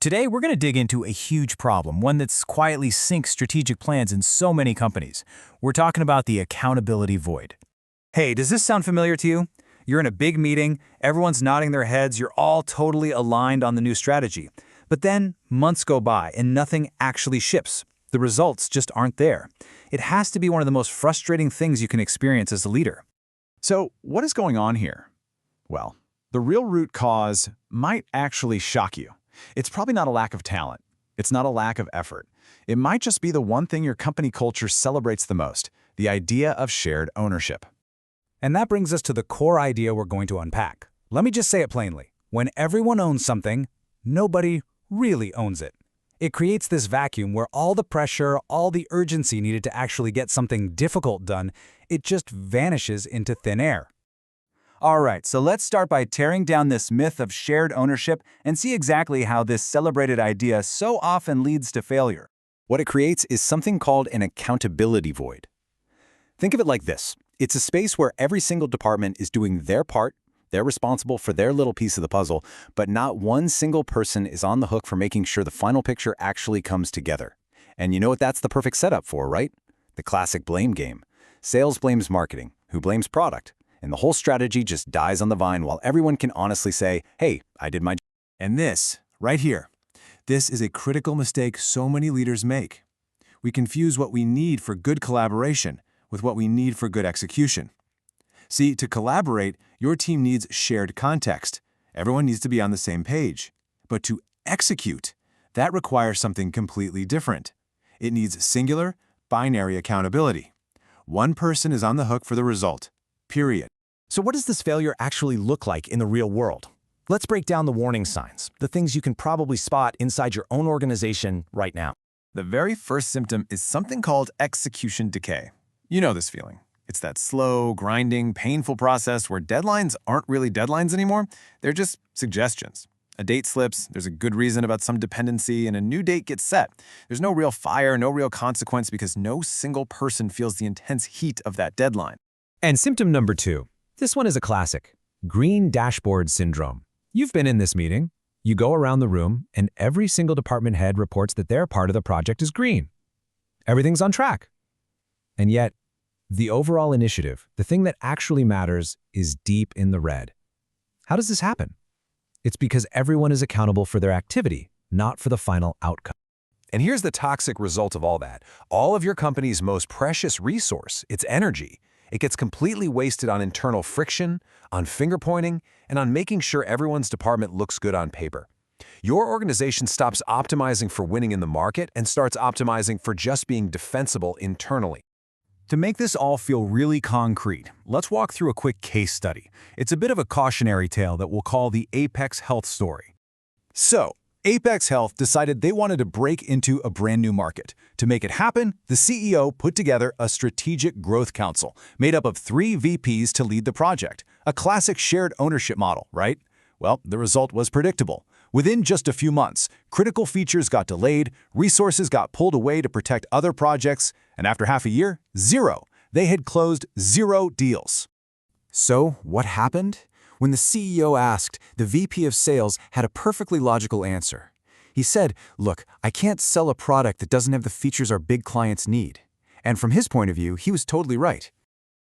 Today, we're going to dig into a huge problem, one that's quietly sinks strategic plans in so many companies. We're talking about the accountability void. Hey, does this sound familiar to you? You're in a big meeting, everyone's nodding their heads, you're all totally aligned on the new strategy. But then, months go by and nothing actually ships. The results just aren't there. It has to be one of the most frustrating things you can experience as a leader. So, what is going on here? Well, the real root cause might actually shock you. It's probably not a lack of talent. It's not a lack of effort. It might just be the one thing your company culture celebrates the most, the idea of shared ownership. And that brings us to the core idea we're going to unpack. Let me just say it plainly. When everyone owns something, nobody really owns it. It creates this vacuum where all the pressure, all the urgency needed to actually get something difficult done, it just vanishes into thin air. All right, so let's start by tearing down this myth of shared ownership and see exactly how this celebrated idea so often leads to failure. What it creates is something called an accountability void. Think of it like this. It's a space where every single department is doing their part, they're responsible for their little piece of the puzzle, but not one single person is on the hook for making sure the final picture actually comes together. And you know what that's the perfect setup for, right? The classic blame game. Sales blames marketing, who blames product, and the whole strategy just dies on the vine while everyone can honestly say, hey, I did my job. And this, right here, this is a critical mistake so many leaders make. We confuse what we need for good collaboration with what we need for good execution. See, to collaborate, your team needs shared context. Everyone needs to be on the same page. But to execute, that requires something completely different. It needs singular, binary accountability. One person is on the hook for the result, period. So what does this failure actually look like in the real world? Let's break down the warning signs, the things you can probably spot inside your own organization right now. The very first symptom is something called execution decay. You know this feeling. It's that slow, grinding, painful process where deadlines aren't really deadlines anymore. They're just suggestions. A date slips, there's a good reason about some dependency, and a new date gets set. There's no real fire, no real consequence because no single person feels the intense heat of that deadline. And symptom number 2. This one is a classic. Green dashboard syndrome. You've been in this meeting. You go around the room, and every single department head reports that their part of the project is green. Everything's on track. And yet, the overall initiative, the thing that actually matters, is deep in the red. How does this happen? It's because everyone is accountable for their activity, not for the final outcome. And here's the toxic result of all that. All of your company's most precious resource, its energy, it gets completely wasted on internal friction, on finger-pointing, and on making sure everyone's department looks good on paper. Your organization stops optimizing for winning in the market and starts optimizing for just being defensible internally. To make this all feel really concrete, let's walk through a quick case study. It's a bit of a cautionary tale that we'll call the Apex Health story. So, Apex Health decided they wanted to break into a brand new market. To make it happen, the CEO put together a strategic growth council made up of 3 VPs to lead the project. A classic shared ownership model, right? Well, the result was predictable. Within just a few months, critical features got delayed, resources got pulled away to protect other projects, and after half a year, 0. They had closed 0 deals. So, what happened? When the CEO asked, the VP of Sales had a perfectly logical answer. He said, look, I can't sell a product that doesn't have the features our big clients need. And from his point of view, he was totally right.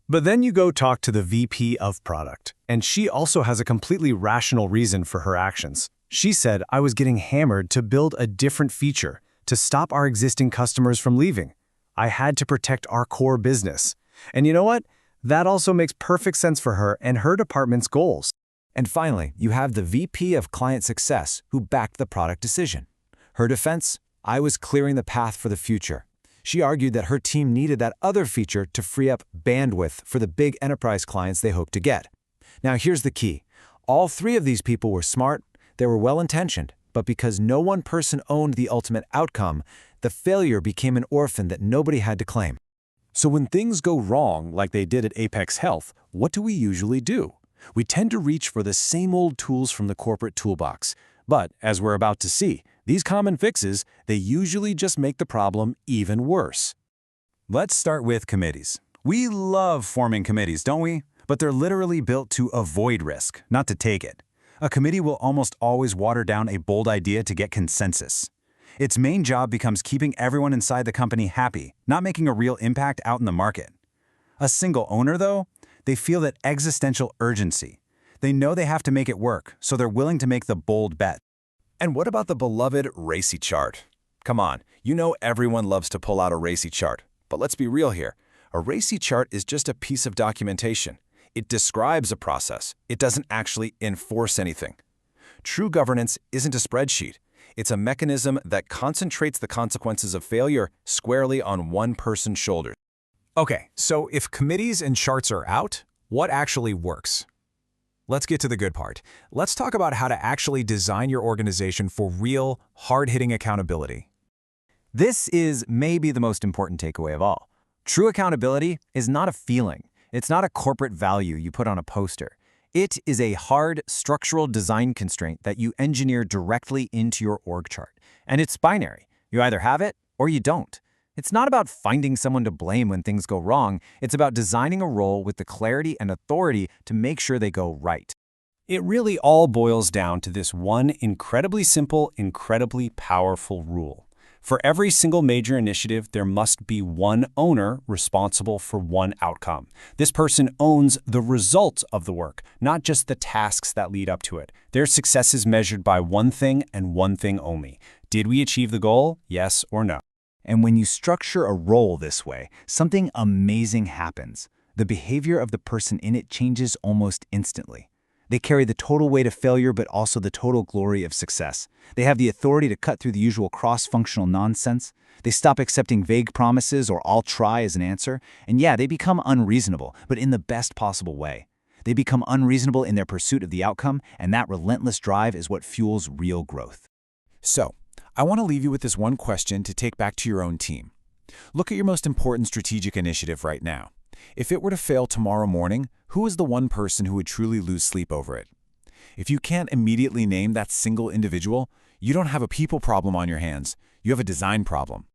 But then you go talk to the VP of Product, and she also has a completely rational reason for her actions. She said, I was getting hammered to build a different feature, to stop our existing customers from leaving. I had to protect our core business. And you know what? That also makes perfect sense for her and her department's goals. And finally, you have the VP of Client Success who backed the product decision. Her defense? I was clearing the path for the future. She argued that her team needed that other feature to free up bandwidth for the big enterprise clients they hoped to get. Now here's the key. All 3 of these people were smart, they were well-intentioned, but because no one person owned the ultimate outcome, the failure became an orphan that nobody had to claim. So when things go wrong, like they did at Apex Health, what do we usually do? We tend to reach for the same old tools from the corporate toolbox. But, as we're about to see, these common fixes, they usually just make the problem even worse. Let's start with committees. We love forming committees, don't we? But they're literally built to avoid risk, not to take it. A committee will almost always water down a bold idea to get consensus. Its main job becomes keeping everyone inside the company happy, not making a real impact out in the market. A single owner, though, they feel that existential urgency. They know they have to make it work, so they're willing to make the bold bet. And what about the beloved RACI chart? Come on, you know everyone loves to pull out a RACI chart. But let's be real here. A RACI chart is just a piece of documentation. It describes a process. It doesn't actually enforce anything. True governance isn't a spreadsheet. It's a mechanism that concentrates the consequences of failure squarely on one person's shoulders. Okay, so if committees and charts are out, what actually works? Let's get to the good part. Let's talk about how to actually design your organization for real, hard-hitting accountability. This is maybe the most important takeaway of all. True accountability is not a feeling. It's not a corporate value you put on a poster. It is a hard, structural design constraint that you engineer directly into your org chart. And it's binary. You either have it or you don't. It's not about finding someone to blame when things go wrong. It's about designing a role with the clarity and authority to make sure they go right. It really all boils down to this one incredibly simple, incredibly powerful rule. For every single major initiative, there must be one owner responsible for one outcome. This person owns the result of the work, not just the tasks that lead up to it. Their success is measured by one thing and one thing only. Did we achieve the goal? Yes or no? And when you structure a role this way, something amazing happens. The behavior of the person in it changes almost instantly. They carry the total weight of failure, but also the total glory of success. They have the authority to cut through the usual cross-functional nonsense. They stop accepting vague promises or "I'll try" as an answer. And yeah, they become unreasonable, but in the best possible way. They become unreasonable in their pursuit of the outcome, and that relentless drive is what fuels real growth. So, I want to leave you with this one question to take back to your own team. Look at your most important strategic initiative right now. If it were to fail tomorrow morning, who is the one person who would truly lose sleep over it? If you can't immediately name that single individual, you don't have a people problem on your hands. You have a design problem.